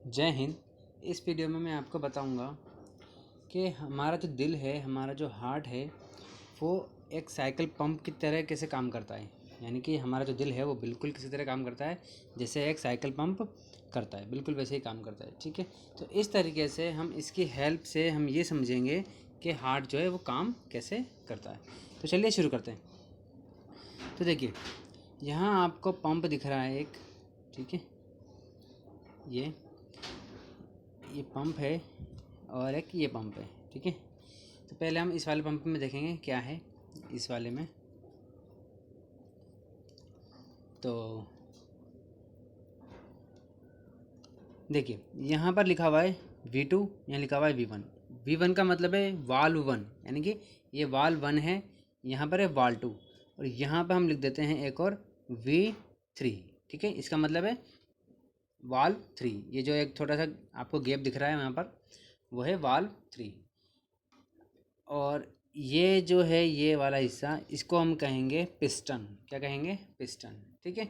जय हिंद। इस वीडियो में मैं आपको बताऊंगा कि हमारा जो दिल है, हमारा जो हार्ट है, वो एक साइकिल पंप की तरह कैसे काम करता है। यानी कि हमारा जो दिल है वो बिल्कुल किसी तरह काम करता है जैसे एक साइकिल पंप करता है, बिल्कुल वैसे ही काम करता है। ठीक है, तो इस तरीके से हम इसकी हेल्प से हम ये समझेंगे कि हार्ट जो है वो काम कैसे करता है। तो चलिए शुरू करते हैं। तो देखिए, यहाँ आपको पंप दिख रहा है एक। ठीक है, ये पंप है और एक ये पंप है। ठीक है, तो पहले हम इस वाले पंप में देखेंगे क्या है इस वाले में। तो देखिए, यहाँ पर लिखा हुआ है V2, यहाँ लिखा हुआ है V1। V1 का मतलब है वाल्व 1, यानी कि ये वाल्व 1 है। यहाँ पर है वाल्व 2 और यहाँ पर हम लिख देते हैं एक और V3। ठीक है, इसका मतलब है वाल्व 3। ये जो एक छोटा सा आपको गैप दिख रहा है वहाँ पर, वो है वाल्व 3। और ये जो है ये वाला हिस्सा, इसको हम कहेंगे पिस्टन। क्या कहेंगे? पिस्टन। ठीक है,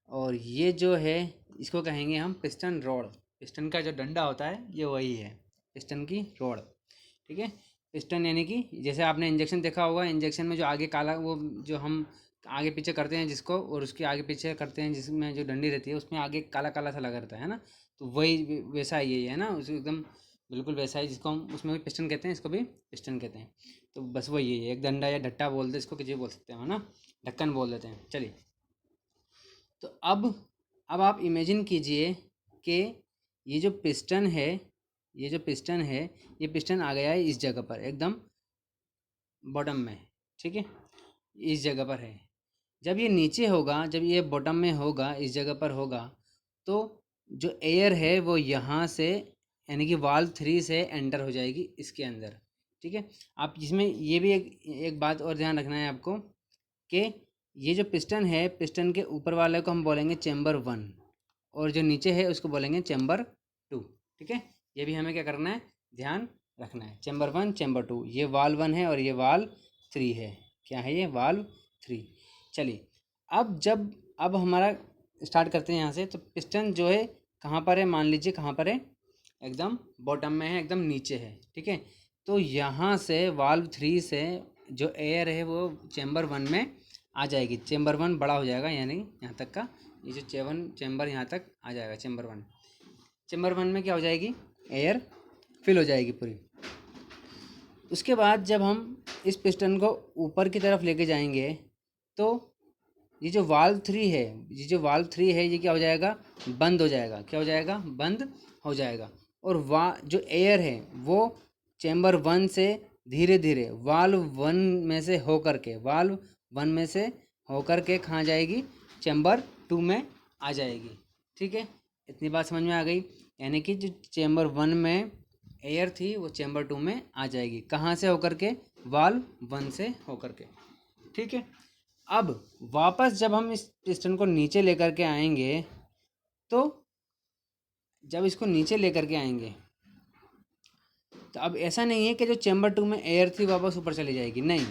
और ये जो है इसको कहेंगे हम पिस्टन रॉड। पिस्टन का जो डंडा होता है ये वही है, पिस्टन की रॉड। ठीक है, पिस्टन यानी कि जैसे आपने इंजेक्शन देखा होगा, इंजेक्शन में जो आगे काला, वो जो हम आगे पीछे करते हैं जिसको, और उसके आगे पीछे करते हैं जिसमें जो डंडी रहती है उसमें आगे काला काला सा लगा रहता है ना। तो वही वैसा ही है ना, उस एकदम बिल्कुल वैसा ही, जिसको हम उसमें भी पिस्टन कहते हैं, इसको भी पिस्टन कहते हैं। तो बस वही है, एक डंडा या ढट्टा बोलते हैं इसको, किसी बोल सकते हैं ना, ढक्कन बोल देते हैं। चलिए, तो अब आप इमेजिन कीजिए कि ये जो पिस्टन है, ये जो पिस्टन है, ये पिस्टन आ गया है इस जगह पर एकदम बॉटम में। ठीक है, इस जगह पर है। जब ये नीचे होगा, जब ये बॉटम में होगा, इस जगह पर होगा, तो जो एयर है वो यहाँ से, यानी कि वाल्व 3 से एंटर हो जाएगी इसके अंदर। ठीक है, आप इसमें ये भी एक बात और ध्यान रखना है आपको कि ये जो पिस्टन है, पिस्टन के ऊपर वाले को हम बोलेंगे चैम्बर 1 और जो नीचे है उसको बोलेंगे चैम्बर 2। ठीक है, ये भी हमें क्या करना है, ध्यान रखना है। चैम्बर 1, चैम्बर 2, ये वाल्व 1 है और ये वाल्व 3 है। क्या है ये? वाल्व 3। चलिए, अब हमारा स्टार्ट करते हैं यहाँ से। तो पिस्टन जो है कहाँ पर है, मान लीजिए कहाँ पर है, एकदम बॉटम में है, एकदम नीचे है। ठीक है, तो यहाँ से वाल्व 3 से जो एयर है वो चैम्बर 1 में आ जाएगी। चैम्बर 1 बड़ा हो जाएगा, यानी यहाँ तक का ये जो चैम्बर यहाँ तक आ जाएगा। चैम्बर 1, चैम्बर 1 में क्या हो जाएगी, एयर फिल हो जाएगी पूरी। उसके बाद जब हम इस पिस्टन को ऊपर की तरफ लेके जाएंगे तो ये जो वाल्व 3 है, ये जो वाल्व 3 है, ये क्या हो जाएगा, बंद हो जाएगा। क्या हो जाएगा? बंद हो जाएगा। और जो एयर है वो चैम्बर 1 से धीरे धीरे वाल्व 1 में से होकर के, वाल्व 1 में से होकर के कहाँ जाएगी, चैम्बर 2 में आ जाएगी। ठीक है, इतनी बात समझ में आ गई। यानी कि जो चैम्बर 1 में एयर थी वो चैम्बर 2 में आ जाएगी। कहाँ से होकर के? वाल्व 1 से होकर के। ठीक है, अब वापस जब हम इस पिस्टन को नीचे लेकर के आएंगे, तो जब इसको नीचे लेकर के आएंगे तो अब ऐसा नहीं है कि जो चैम्बर 2 में एयर थी वापस ऊपर चली जाएगी। नहीं,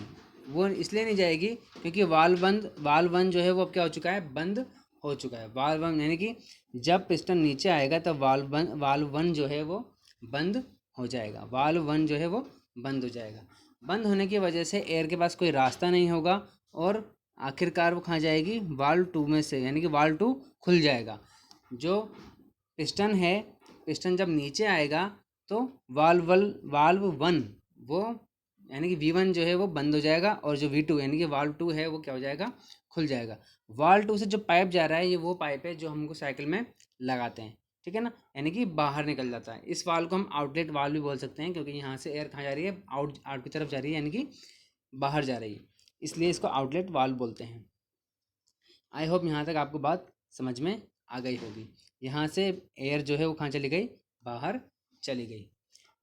वो इसलिए नहीं जाएगी क्योंकि वाल्व 1 जो है वो अब क्या हो चुका है, बंद हो चुका है। वाल्व 1 यानी कि जब पिस्टन नीचे आएगा तब वाल्व 1 जो है वो बंद हो जाएगा। वाल्व 1 जो है वो बंद हो जाएगा। बंद होने की वजह से एयर के पास कोई रास्ता नहीं होगा और आखिरकार वो कहाँ जाएगी, वाल्व 2 में से, यानी कि वाल्व 2 खुल जाएगा। जो पिस्टन है, पिस्टन जब नीचे आएगा तो वाल्व 1 वो, यानी कि V1 जो है वो बंद हो जाएगा और जो V2 यानी कि वाल्व 2 है वो क्या हो जाएगा, खुल जाएगा। वाल्व 2 से जो पाइप जा रहा है ये वो पाइप है जो हमको साइकिल में लगाते हैं। ठीक है ना, यानी कि बाहर निकल जाता है। इस वाल्व को हम आउटलेट वाल्व भी बोल सकते हैं क्योंकि यहाँ से एयर कहाँ जा रही है, आउट की तरफ जा रही है, यानी कि बाहर जा रही है, इसलिए इसको आउटलेट वाल्व बोलते हैं। आई होप यहाँ तक आपको बात समझ में आ गई होगी। यहाँ से एयर जो है वो कहाँ चली गई, बाहर चली गई।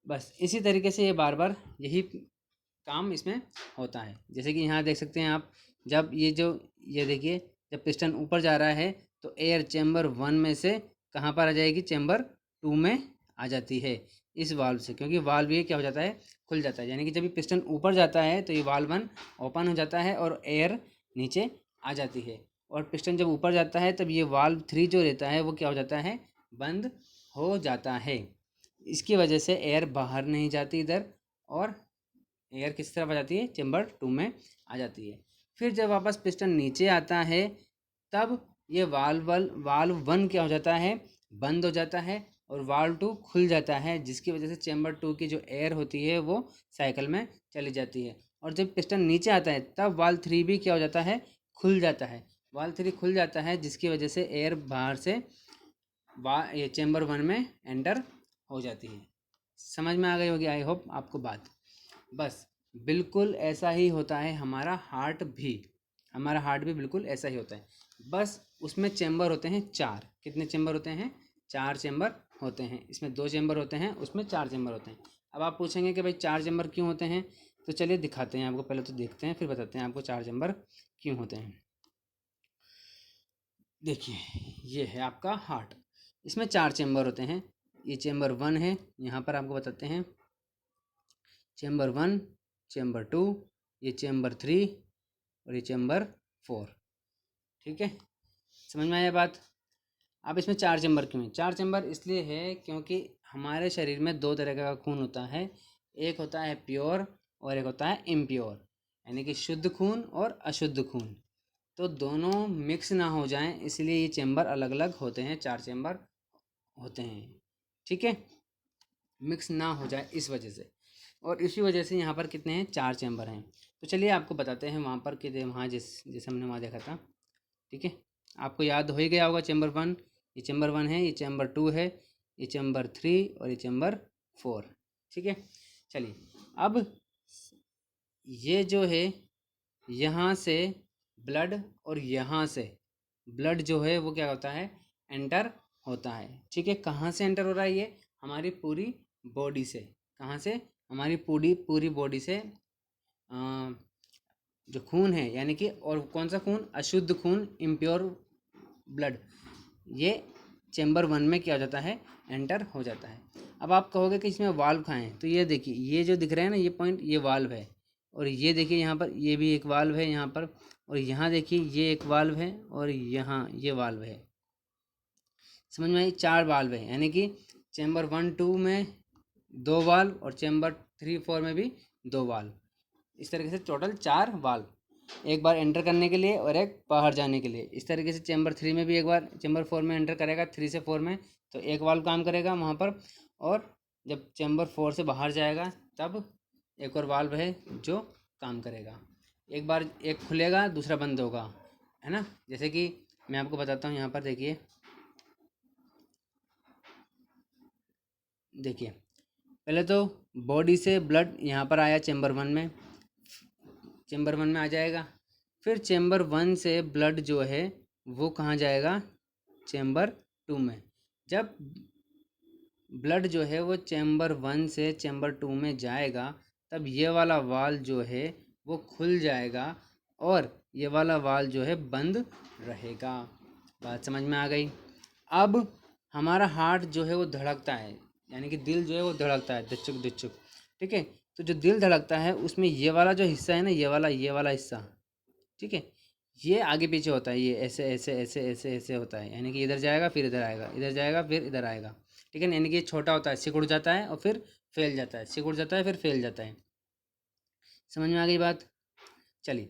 बस इसी तरीके से ये बार बार यही काम इसमें होता है। जैसे कि यहाँ देख सकते हैं आप, जब ये देखिए, जब पिस्टन ऊपर जा रहा है तो एयर चैम्बर 1 में से कहाँ पर आ जाएगी, चैम्बर 2 में आ जाती है इस वाल्व से, क्योंकि वाल्व ये क्या हो जाता है, खुल जाता है। यानी कि जब ये पिस्टन ऊपर जाता है तो ये वाल्व 1 ओपन हो जाता है और एयर नीचे आ जाती है। और पिस्टन जब ऊपर जाता है तब ये वाल्व 3 जो रहता है वो क्या हो जाता है, बंद हो जाता है। इसकी वजह से एयर बाहर नहीं जाती इधर, और एयर किस तरफ आ जाती है, चेम्बर 2 में आ जाती है। फिर जब वापस पिस्टन नीचे आता है तब ये वाल्व 1 क्या हो जाता है, बंद हो जाता है, और वाल्व 2 खुल जाता है, जिसकी वजह से चेम्बर 2 की जो एयर होती है वो साइकिल में चली जाती है। और जब पिस्टन नीचे आता है तब वाल्व 3 भी क्या हो जाता है, खुल जाता है। वाल्व 3 खुल जाता है, जिसकी वजह से एयर बाहर से ये चेम्बर 1 में एंटर हो जाती है। समझ में आ गई होगी आई होप आपको बात। बस बिल्कुल ऐसा ही होता है हमारा हार्ट भी। हमारा हार्ट भी बिल्कुल ऐसा ही होता है, बस उसमें चेम्बर होते हैं 4। कितने चेम्बर होते हैं, 4 चेम्बर होते हैं। इसमें 2 चेम्बर होते हैं, उसमें 4 चेम्बर होते हैं। अब आप पूछेंगे कि भाई 4 चेम्बर क्यों होते हैं, तो चलिए दिखाते हैं आपको। पहले तो देखते हैं, फिर बताते हैं आपको 4 चेम्बर क्यों होते हैं। देखिए, ये है आपका हार्ट। इसमें 4 चेम्बर होते हैं। ये चेम्बर 1 है, यहाँ पर आपको बताते हैं। चेम्बर 1, चेम्बर 2, ये चेम्बर 3, और ये चेम्बर 4। ठीक है, समझ में आया बात। अब इसमें 4 चेम्बर क्यों है, 4 चेम्बर इसलिए है क्योंकि हमारे शरीर में 2 तरह का खून होता है। एक होता है प्योर और एक होता है इम्प्योर, यानी कि शुद्ध खून और अशुद्ध खून। तो दोनों मिक्स ना हो जाएं, इसलिए ये चेम्बर अलग अलग होते हैं, 4 चेम्बर होते हैं। ठीक है, मिक्स ना हो जाए इस वजह से, और इसी वजह से यहाँ पर कितने हैं, 4 चेम्बर हैं। तो चलिए आपको बताते हैं वहाँ पर कि वहाँ जिस हमने वहाँ देखा था। ठीक है, आपको याद हो ही गया होगा। चेम्बर 1, ये चेम्बर 1 है, ये चेम्बर 2 है, ये चेम्बर 3 और ये चेम्बर 4। ठीक है, चलिए अब ये जो है यहाँ से ब्लड, और यहाँ से ब्लड जो है वो क्या होता है, एंटर होता है। ठीक है, कहाँ से एंटर हो रहा है ये, हमारी पूरी बॉडी से। कहाँ से, हमारी पूरी पूरी बॉडी से। जो खून है, यानी कि, और कौन सा खून, अशुद्ध खून, इम्प्योर ब्लड, ये चेम्बर 1 में क्या हो जाता है, एंटर हो जाता है। अब आप कहोगे कि इसमें वाल्व कहाँ हैं, तो ये देखिए, ये जो दिख रहे हैं ना, ये पॉइंट, ये वाल्व है। और ये देखिए यहाँ पर, ये भी एक वाल्व है यहाँ पर, और यहाँ देखिए ये एक वाल्व है, और यहाँ ये वाल्व है। समझ में आई, 4 वाल्व है, यानी कि चेम्बर 1 2 में 2 वाल्व, और चेम्बर 3 4 में भी 2 वाल्व। इस तरीके से टोटल 4 वाल्व, एक बार एंटर करने के लिए और एक बाहर जाने के लिए। इस तरीके से चेम्बर 3 में भी एक बार, चेम्बर 4 में एंटर करेगा, 3 से 4 में, तो एक वाल्व काम करेगा वहाँ पर। और जब चेम्बर 4 से बाहर जाएगा तब एक और वाल्व है जो काम करेगा। एक बार एक खुलेगा, दूसरा बंद होगा, है ना। जैसे कि मैं आपको बताता हूँ, यहाँ पर देखिए, देखिए पहले तो बॉडी से ब्लड यहाँ पर आया चेम्बर 1 में, चेम्बर 1 में आ जाएगा। फिर चेम्बर 1 से ब्लड जो है वो कहाँ जाएगा, चेम्बर 2 में। जब ब्लड जो है वो चेम्बर 1 से चेम्बर 2 में जाएगा, तब ये वाला वाल जो है वो खुल जाएगा, और ये वाला वाल जो है बंद रहेगा। बात समझ में आ गई। अब हमारा हार्ट जो है वो धड़कता है, यानी कि दिल जो है वो धड़कता है, धुचुक धुचुक। ठीक है, तो जो दिल धड़कता है उसमें ये वाला जो हिस्सा है ना, ये वाला हिस्सा, ठीक है, ये आगे पीछे होता है, ये ऐसे ऐसे ऐसे ऐसे ऐसे होता है, यानी कि इधर जाएगा फिर इधर आएगा, इधर जाएगा फिर इधर आएगा। ठीक है, यानी कि ये छोटा होता है, सिकुड़ जाता है और फिर फैल जाता है, सिकुड़ जाता है फिर फैल जाता है। समझ में आ गई बात। चलिए,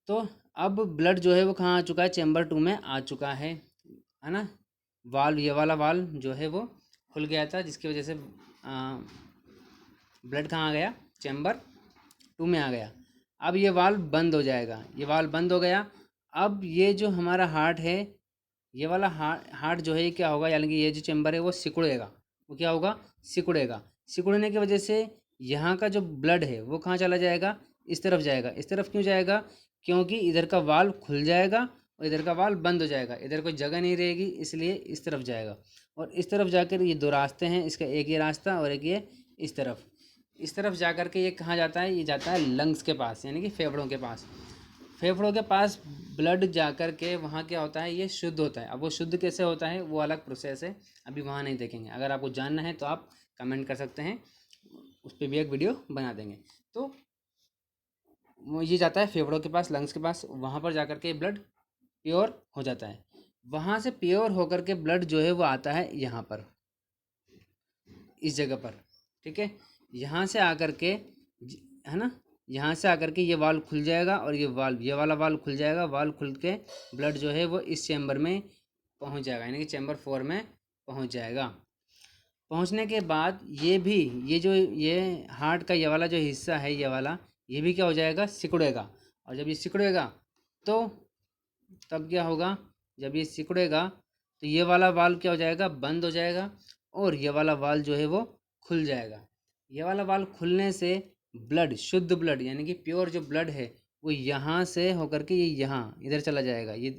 तो अब ब्लड जो है वो कहाँ आ चुका है, चेम्बर 2 में आ चुका है ना। वाल्व, ये वाला वाल्व जो है वो खुल गया था, जिसकी वजह से ब्लड कहाँ आ गया, चेम्बर 2 में आ गया। अब ये वाल्व बंद हो जाएगा, ये वाल्व बंद हो गया। अब ये जो हमारा हार्ट है, ये वाला हार्ट जो है ये क्या होगा, यानी कि ये जो चेम्बर है वो सिकुड़ेगा। वो क्या होगा, सिकुड़ेगा। सिकुड़ने की वजह से यहाँ का जो ब्लड है वो कहाँ चला जाएगा, इस तरफ जाएगा। इस तरफ क्यों जाएगा, क्योंकि इधर का वाल्व खुल जाएगा और इधर का वाल्व बंद हो जाएगा, इधर कोई जगह नहीं रहेगी, इसलिए इस तरफ जाएगा। और इस तरफ जाकर, ये 2 रास्ते हैं, इसका एक ये रास्ता और एक ये इस तरफ जा कर के ये कहाँ जाता है, ये जाता है लंग्स के पास, यानी कि फेफड़ों के पास। फेफड़ों के पास ब्लड जा कर के वहाँ क्या होता है, ये शुद्ध होता है। अब वो शुद्ध कैसे होता है वो अलग प्रोसेस है, अभी वहाँ नहीं देखेंगे। अगर आपको जानना है तो आप कमेंट कर सकते हैं, उस पर भी एक वीडियो बना देंगे। तो वो ये जाता है फेफड़ों के पास, लंग्स के पास, वहाँ पर जा कर के ब्लड प्योर हो जाता है। वहाँ से प्योर होकर के ब्लड जो है वो आता है यहाँ पर, इस जगह पर, ठीक है। यहाँ से आकर के है ना, यहाँ से आकर के ये वाल्व खुल जाएगा और ये वाला वाल्व खुल जाएगा। वाल्व खुल के ब्लड जो है वो इस चैम्बर में पहुँच जाएगा, यानी कि चैम्बर 4 में पहुँच जाएगा। पहुँचने के बाद ये हार्ट का ये वाला जो हिस्सा है, ये भी क्या हो जाएगा, सिकुड़ेगा। और जब ये सिकुड़ेगा तो तब क्या होगा, जब ये सिकुड़ेगा तो ये वाला वाल्व क्या हो जाएगा, बंद हो जाएगा और ये वाला वाल्व जो है वो खुल जाएगा। ये वाला वाल्व खुलने से ब्लड, शुद्ध ब्लड यानी कि प्योर जो ब्लड है वो यहाँ से होकर के ये यहाँ इधर चला जाएगा, ये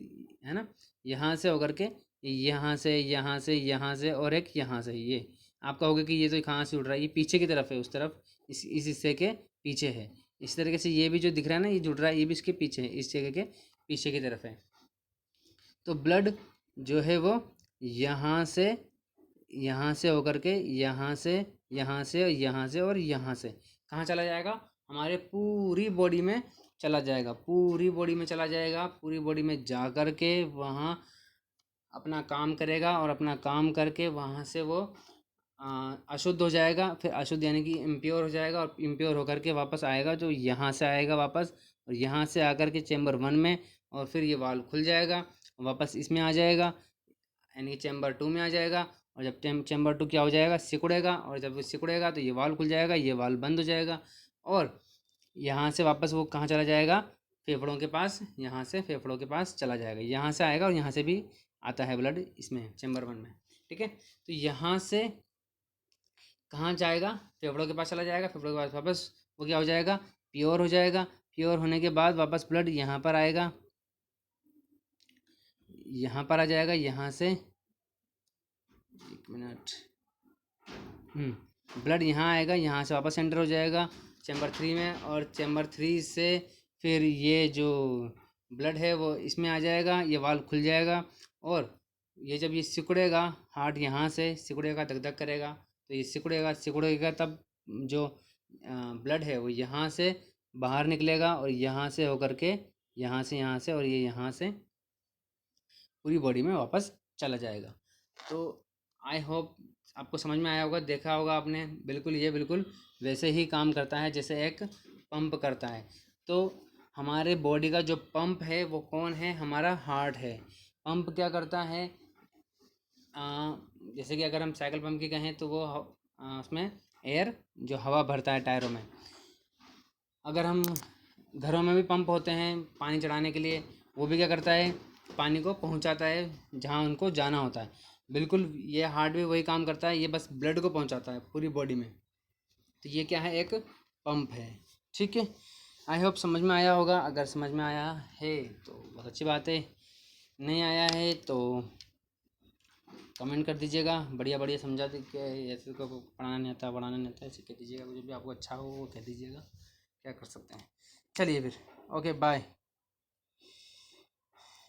है ना, यहाँ से होकर के यहाँ से यहाँ से यहाँ से और एक यहाँ से। ये आपका होगा कि ये तो कहाँ से उड़ रहा है, ये पीछे की तरफ है, उस तरफ इस हिस्से के पीछे है। इस तरीके से ये भी जो दिख रहा है ना, ये जुड़ रहा है, ये भी इसके पीछे है, इस जगह के पीछे की तरफ है। तो ब्लड जो है वो यहाँ से होकर के यहाँ से यहाँ से यहाँ से और यहाँ से कहाँ चला जाएगा, हमारे पूरी बॉडी में चला जाएगा। पूरी बॉडी में चला जाएगा, पूरी बॉडी में जा कर के वहाँ अपना काम करेगा और अपना काम करके वहाँ से वो अशुद्ध हो जाएगा। फिर अशुद्ध यानी कि इम्प्योर हो जाएगा और इम्प्योर होकर के वापस आएगा, जो यहाँ से आएगा वापस, और यहाँ से आकर के चैम्बर 1 में, और फिर ये वाल्व खुल जाएगा, वापस इसमें आ जाएगा, यानी कि चैम्बर 2 में आ जाएगा। और जब चैम्बर 2 क्या हो जाएगा, सिकुड़ेगा, और जब वो सिकुड़ेगा तो ये वाल्व खुल जाएगा, ये वाल्व बंद हो जाएगा, और यहाँ से वापस वो कहाँ चला जाएगा, फेफड़ों के पास, यहाँ से फेफड़ों के पास चला जाएगा। यहाँ से आएगा और यहाँ से भी आता है ब्लड इसमें चैम्बर 1 में, ठीक है। तो यहाँ से कहाँ जाएगा, फेफड़ों के पास चला जाएगा, फेफड़ों के पास वापस वो क्या हो जाएगा, प्योर हो जाएगा। प्योर होने के बाद वापस ब्लड यहाँ पर आएगा, यहाँ पर आ जाएगा, यहाँ से 1 मिनट, ब्लड यहाँ आएगा, यहाँ से वापस एंटर हो जाएगा चैम्बर 3 में, और चैम्बर 3 से फिर ये जो ब्लड है वो इसमें आ जाएगा, ये वाल्व खुल जाएगा। और ये जब ये सिकुड़ेगा, हार्ट यहाँ से सिकुड़ेगा, धक धक करेगा, तो ये सिकुड़ेगा तब जो ब्लड है वो यहाँ से बाहर निकलेगा, और यहाँ से होकर के यहाँ से और ये यहाँ से पूरी बॉडी में वापस चला जाएगा। तो आई होप आपको समझ में आया होगा, देखा होगा आपने, बिल्कुल ये बिल्कुल वैसे ही काम करता है जैसे एक पंप करता है। तो हमारे बॉडी का जो पंप है वो कौन है, हमारा हार्ट है। पंप क्या करता है, जैसे कि अगर हम साइकिल पंप की कहें तो वो उसमें एयर जो हवा भरता है टायरों में। अगर हम घरों में भी पंप होते हैं पानी चढ़ाने के लिए, वो भी क्या करता है, पानी को पहुंचाता है जहां उनको जाना होता है। बिल्कुल ये हार्ट भी वही काम करता है, ये बस ब्लड को पहुंचाता है पूरी बॉडी में। तो ये क्या है, एक पंप है, ठीक है। आई होप समझ में आया होगा। अगर समझ में आया है तो बहुत अच्छी बात है, नहीं आया है तो कमेंट कर दीजिएगा, बढ़िया बढ़िया समझा दे के, ऐसे को पढ़ाना नहीं आता ऐसे कह दीजिएगा, जो भी आपको अच्छा हो वो कह दीजिएगा, क्या कर सकते हैं। चलिए फिर, ओके बाय।